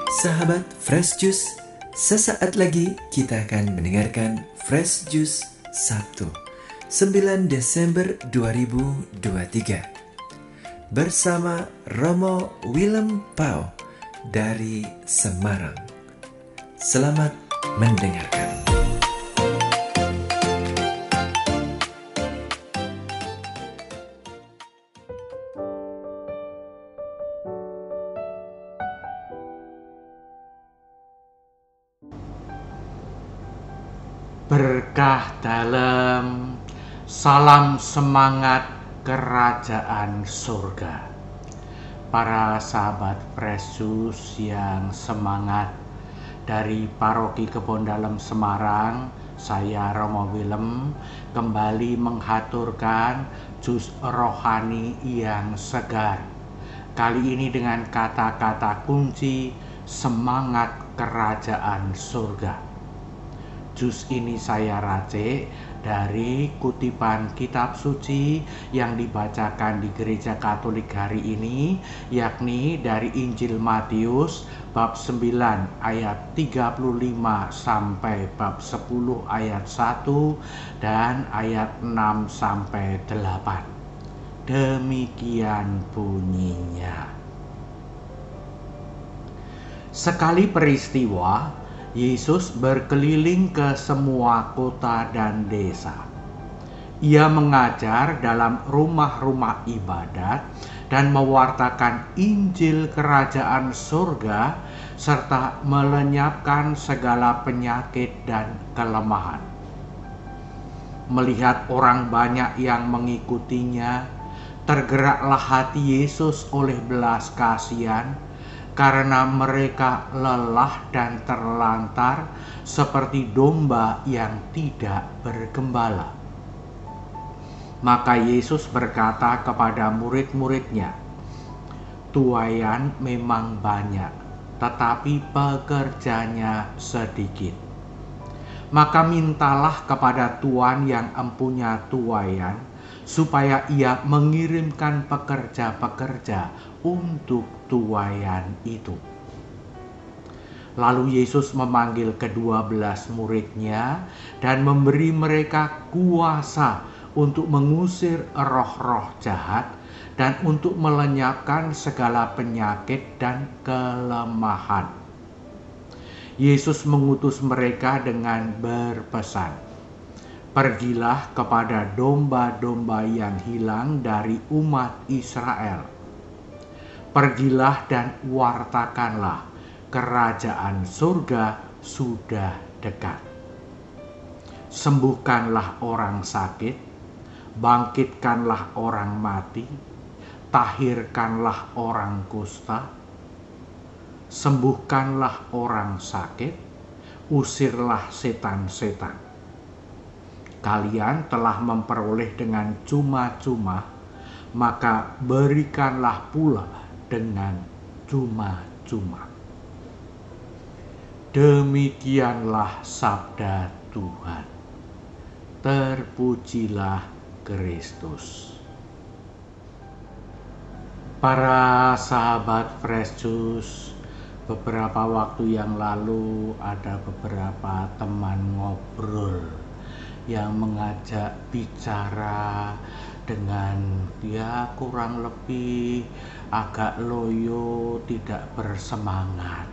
Sahabat Fresh Juice, sesaat lagi kita akan mendengarkan Fresh Juice Sabtu 9 Desember 2023 bersama Romo Willem Pau dari Semarang. Selamat mendengarkan. Berkah dalam, salam semangat kerajaan surga. Para sahabat Fresh Juice yang semangat, dari Paroki Kebon Dalem Semarang, saya Romo Willem kembali menghaturkan jus rohani yang segar. Kali ini dengan kata-kata kunci semangat kerajaan surga. Jus ini saya racik dari kutipan kitab suci yang dibacakan di Gereja Katolik hari ini, yakni dari Injil Matius bab 9 ayat 35 sampai bab 10 ayat 1 dan ayat 6 sampai 8. Demikian bunyinya. Sekali peristiwa, Yesus berkeliling ke semua kota dan desa. Ia mengajar dalam rumah-rumah ibadat dan mewartakan Injil Kerajaan Surga serta melenyapkan segala penyakit dan kelemahan. Melihat orang banyak yang mengikutinya, tergeraklah hati Yesus oleh belas kasihan, karena mereka lelah dan terlantar seperti domba yang tidak bergembala. Maka Yesus berkata kepada murid-muridnya, "Tuaian memang banyak, tetapi pekerjanya sedikit. Maka mintalah kepada Tuan yang empunya tuaian, supaya ia mengirimkan pekerja-pekerja untuk tuaian itu." Lalu Yesus memanggil ke-12 muridnya dan memberi mereka kuasa untuk mengusir roh-roh jahat dan untuk melenyapkan segala penyakit dan kelemahan. Yesus mengutus mereka dengan berpesan, "Pergilah kepada domba-domba yang hilang dari umat Israel. Pergilah dan wartakanlah, kerajaan surga sudah dekat. Sembuhkanlah orang sakit, bangkitkanlah orang mati, tahirkanlah orang kusta, sembuhkanlah orang sakit, usirlah setan-setan. Kalian telah memperoleh dengan cuma-cuma, maka berikanlah pula dengan cuma-cuma." Demikianlah sabda Tuhan. Terpujilah Kristus. Para sahabat Fresh Juice, beberapa waktu yang lalu ada beberapa teman ngobrol yang mengajak bicara dengan kurang lebih agak loyo, tidak bersemangat.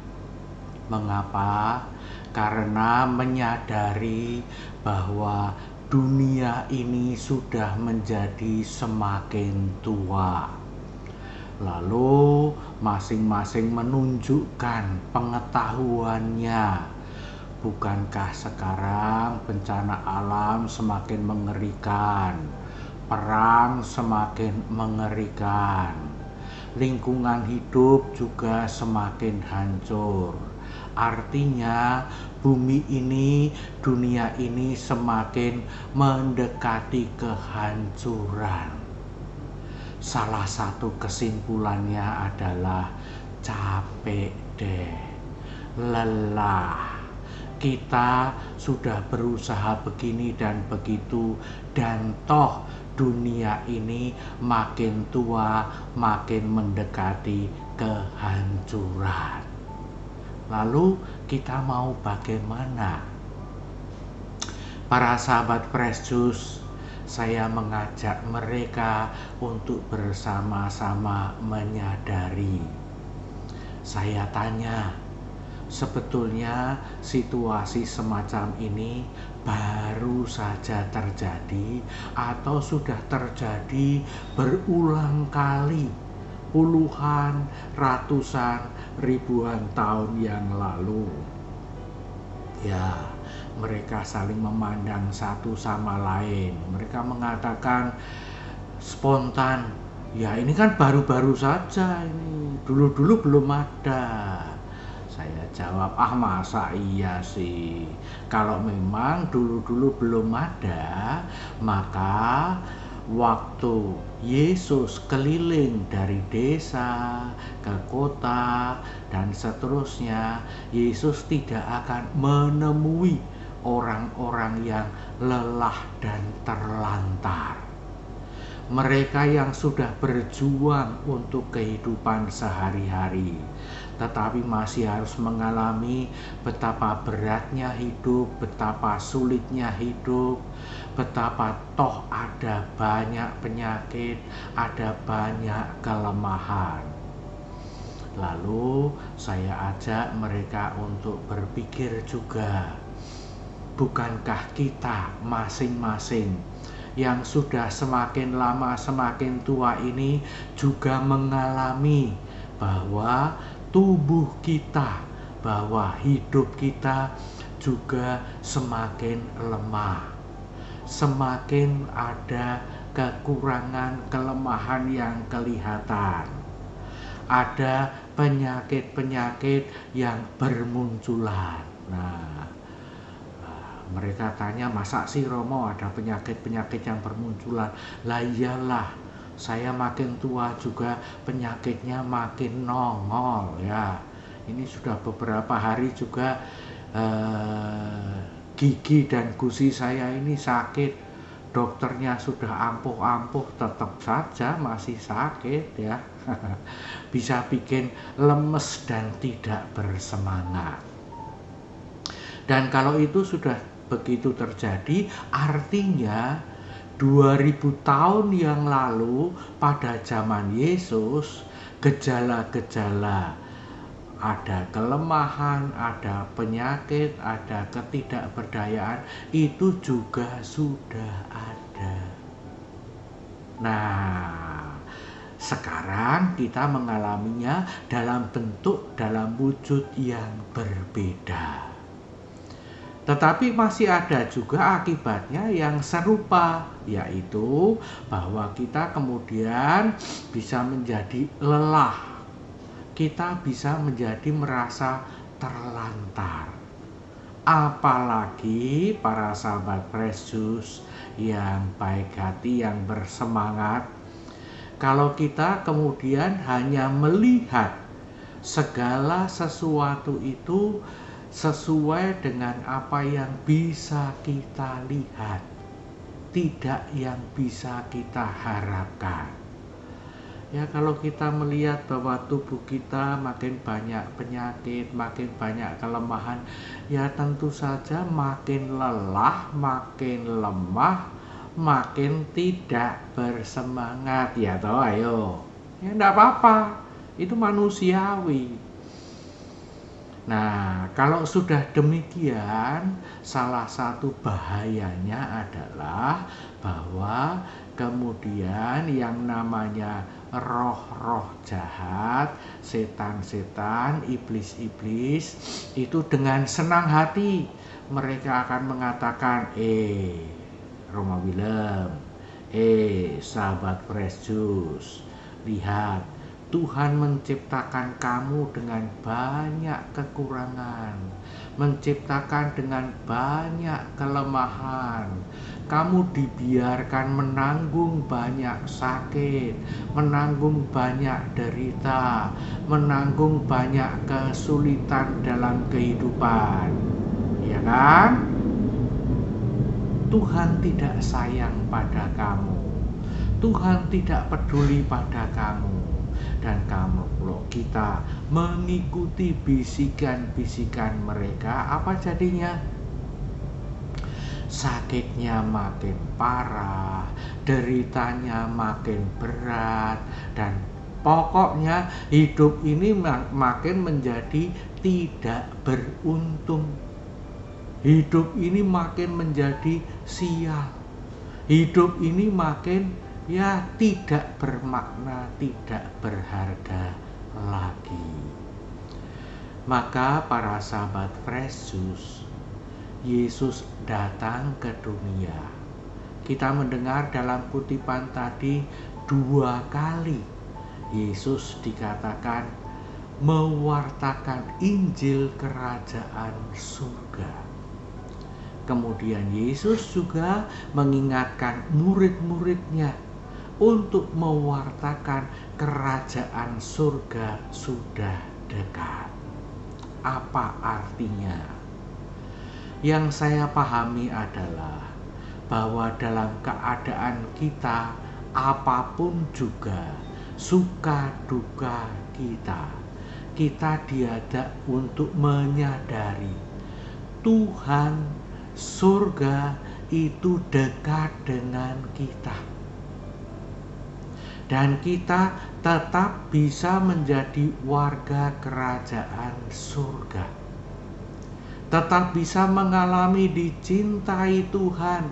Mengapa? Karena menyadari bahwa dunia ini sudah menjadi semakin tua. Lalu masing-masing menunjukkan pengetahuannya. Bukankah sekarang bencana alam semakin mengerikan, perang semakin mengerikan, lingkungan hidup juga semakin hancur. Artinya bumi ini, dunia ini semakin mendekati kehancuran. Salah satu kesimpulannya adalah capek deh, lelah. Kita sudah berusaha begini dan begitu, dan toh dunia ini makin tua, makin mendekati kehancuran. Lalu kita mau bagaimana? Para sahabat Fresh Juice, saya mengajak mereka untuk bersama-sama menyadari. Saya tanya, sebetulnya situasi semacam ini baru saja terjadi atau sudah terjadi berulang kali, puluhan, ratusan, ribuan tahun yang lalu. Ya, mereka saling memandang satu sama lain. Mereka mengatakan spontan, ya ini kan baru-baru saja, ini dulu-dulu belum ada. Saya jawab, masa iya sih? Kalau memang dulu-dulu belum ada, maka waktu Yesus keliling dari desa ke kota dan seterusnya, Yesus tidak akan menemui orang-orang yang lelah dan terlantar. Mereka yang sudah berjuang untuk kehidupan sehari-hari, tetapi masih harus mengalami betapa beratnya hidup, betapa sulitnya hidup, betapa toh ada banyak penyakit, ada banyak kelemahan. Lalu saya ajak mereka untuk berpikir juga, bukankah kita masing-masing yang sudah semakin lama semakin tua ini juga mengalami bahwa tubuh kita, bahwa hidup kita juga semakin lemah, semakin ada kekurangan, kelemahan yang kelihatan, ada penyakit-penyakit yang bermunculan. Nah, mereka tanya, masa sih Romo ada penyakit-penyakit yang bermunculan? Lah iyalah, saya makin tua juga penyakitnya makin nongol ya. Ini sudah beberapa hari juga gigi dan gusi saya ini sakit. Dokternya sudah ampuh-ampuh, tetap saja masih sakit ya. Bisa bikin lemes dan tidak bersemangat. Dan kalau itu sudah begitu terjadi, artinya 2000 tahun yang lalu pada zaman Yesus, gejala-gejala ada kelemahan, ada penyakit, ada ketidakberdayaan, itu juga sudah ada. Nah, sekarang kita mengalaminya dalam bentuk, dalam wujud yang berbeda. Tetapi masih ada juga akibatnya yang serupa, yaitu bahwa kita kemudian bisa menjadi lelah. Kita bisa menjadi merasa terlantar. Apalagi para sahabat Fresh Juice yang baik hati, yang bersemangat. Kalau kita kemudian hanya melihat segala sesuatu itu sesuai dengan apa yang bisa kita lihat, tidak yang bisa kita harapkan. Ya, kalau kita melihat bahwa tubuh kita makin banyak penyakit, makin banyak kelemahan, ya tentu saja makin lelah, makin lemah, makin tidak bersemangat. Ya toh, ayo. Ya enggak apa-apa, itu manusiawi. Nah, kalau sudah demikian, salah satu bahayanya adalah bahwa kemudian yang namanya roh-roh jahat, setan-setan, iblis-iblis, itu dengan senang hati mereka akan mengatakan, Roma Willem, sahabat Fresh Juice, lihat, Tuhan menciptakan kamu dengan banyak kekurangan, menciptakan dengan banyak kelemahan. Kamu dibiarkan menanggung banyak sakit, menanggung banyak derita, menanggung banyak kesulitan dalam kehidupan. Ya kan? Tuhan tidak sayang pada kamu. Tuhan tidak peduli pada kamu. Dan kalau kita mengikuti bisikan-bisikan mereka, apa jadinya? Sakitnya makin parah, deritanya makin berat, dan pokoknya hidup ini makin menjadi tidak beruntung. Hidup ini makin menjadi sial. Hidup ini makin tidak bermakna, tidak berharga lagi. Maka para sahabat Fresh Juice, Yesus datang ke dunia. Kita mendengar dalam kutipan tadi 2 kali Yesus dikatakan mewartakan Injil Kerajaan Surga. Kemudian Yesus juga mengingatkan murid-muridnya untuk mewartakan kerajaan surga sudah dekat. Apa artinya? Yang saya pahami adalah bahwa dalam keadaan kita apapun juga, suka duka kita diajak untuk menyadari Tuhan surga itu dekat dengan kita, dan kita tetap bisa menjadi warga kerajaan surga, tetap bisa mengalami dicintai Tuhan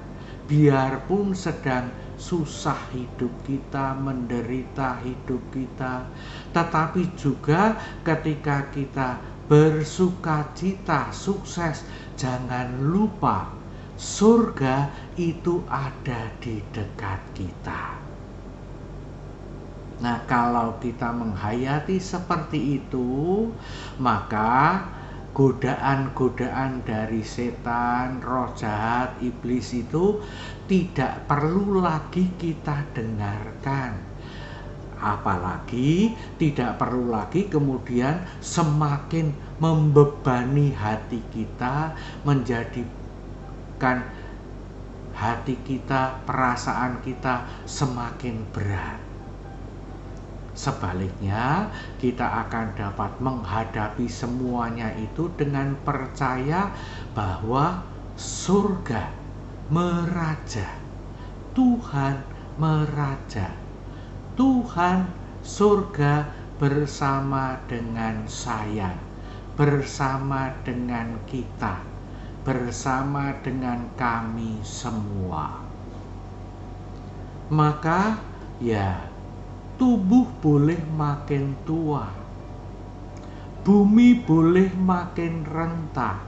biarpun sedang susah hidup kita, menderita hidup kita, tetapi juga ketika kita bersukacita, sukses, jangan lupa surga itu ada di dekat kita. Nah, kalau kita menghayati seperti itu, maka godaan-godaan dari setan, roh jahat, iblis itu tidak perlu lagi kita dengarkan. Apalagi tidak perlu lagi kemudian semakin membebani hati kita, menjadikan hati kita, perasaan kita semakin berat. Sebaliknya, kita akan dapat menghadapi semuanya itu dengan percaya bahwa surga meraja, Tuhan meraja, Tuhan surga bersama dengan saya, bersama dengan kita, bersama dengan kami semua. Maka tubuh boleh makin tua, bumi boleh makin rentah,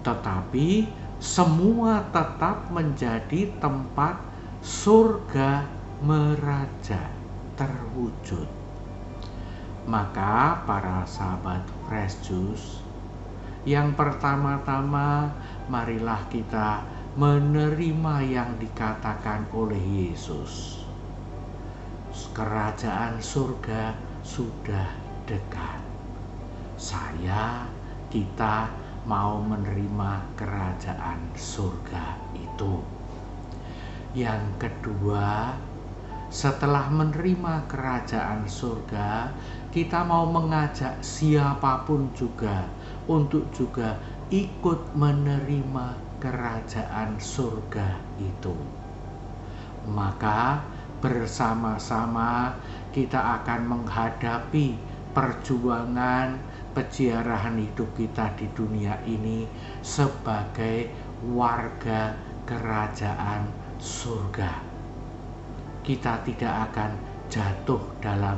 tetapi semua tetap menjadi tempat surga meraja terwujud. Maka para sahabat Fresh Juice, yang pertama-tama marilah kita menerima yang dikatakan oleh Yesus. Kerajaan surga sudah dekat. Kita mau menerima kerajaan surga itu. Yang kedua, setelah menerima kerajaan surga, kita mau mengajak siapapun juga untuk juga ikut menerima kerajaan surga itu. Maka bersama-sama kita akan menghadapi perjuangan peziarahan hidup kita di dunia ini sebagai warga kerajaan surga. Kita tidak akan jatuh dalam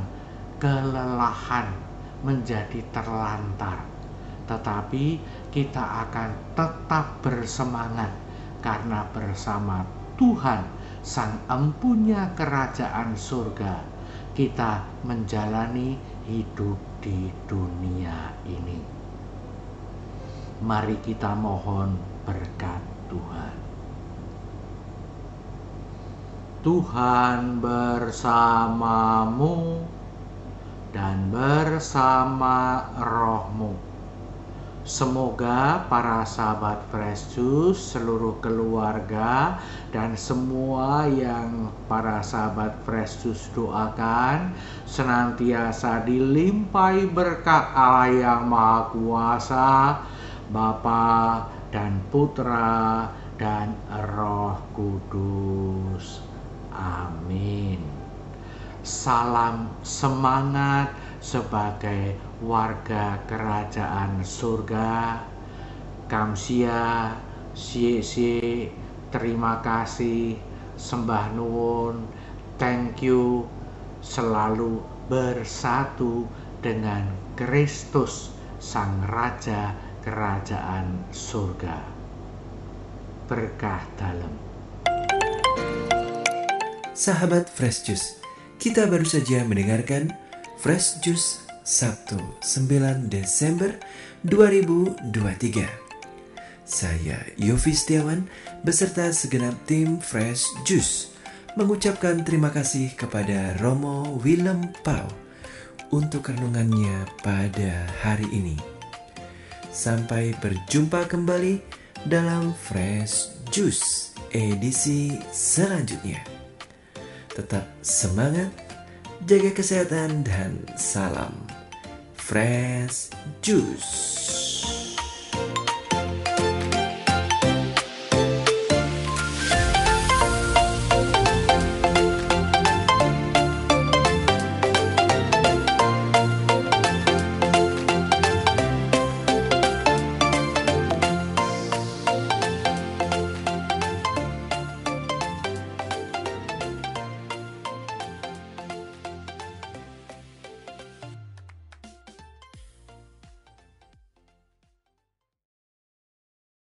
kelelahan menjadi terlantar, tetapi kita akan tetap bersemangat karena bersama Tuhan Sang Empunya kerajaan surga kita menjalani hidup di dunia ini. Mari kita mohon berkat Tuhan. Tuhan bersamamu dan bersama rohmu. Semoga para sahabat Fresh Juice, seluruh keluarga, dan semua yang para sahabat Fresh Juice doakan senantiasa dilimpahi berkat Allah yang Maha Kuasa, Bapa dan Putra dan Roh Kudus. Amin. Salam semangat sebagai warga kerajaan surga. Kamsia, sie, terima kasih, sembah nuwun, thank you, selalu bersatu dengan Kristus, Sang Raja Kerajaan Surga. Berkah dalam. Sahabat Fresh Juice, kita baru saja mendengarkan Fresh Juice Sabtu 9 Desember 2023. Saya Yofi Setiawan beserta segenap tim Fresh Juice mengucapkan terima kasih kepada Romo Willem Pau untuk renungannya pada hari ini. Sampai berjumpa kembali dalam Fresh Juice edisi selanjutnya. Tetap semangat, jaga kesehatan, dan salam Fresh Juice.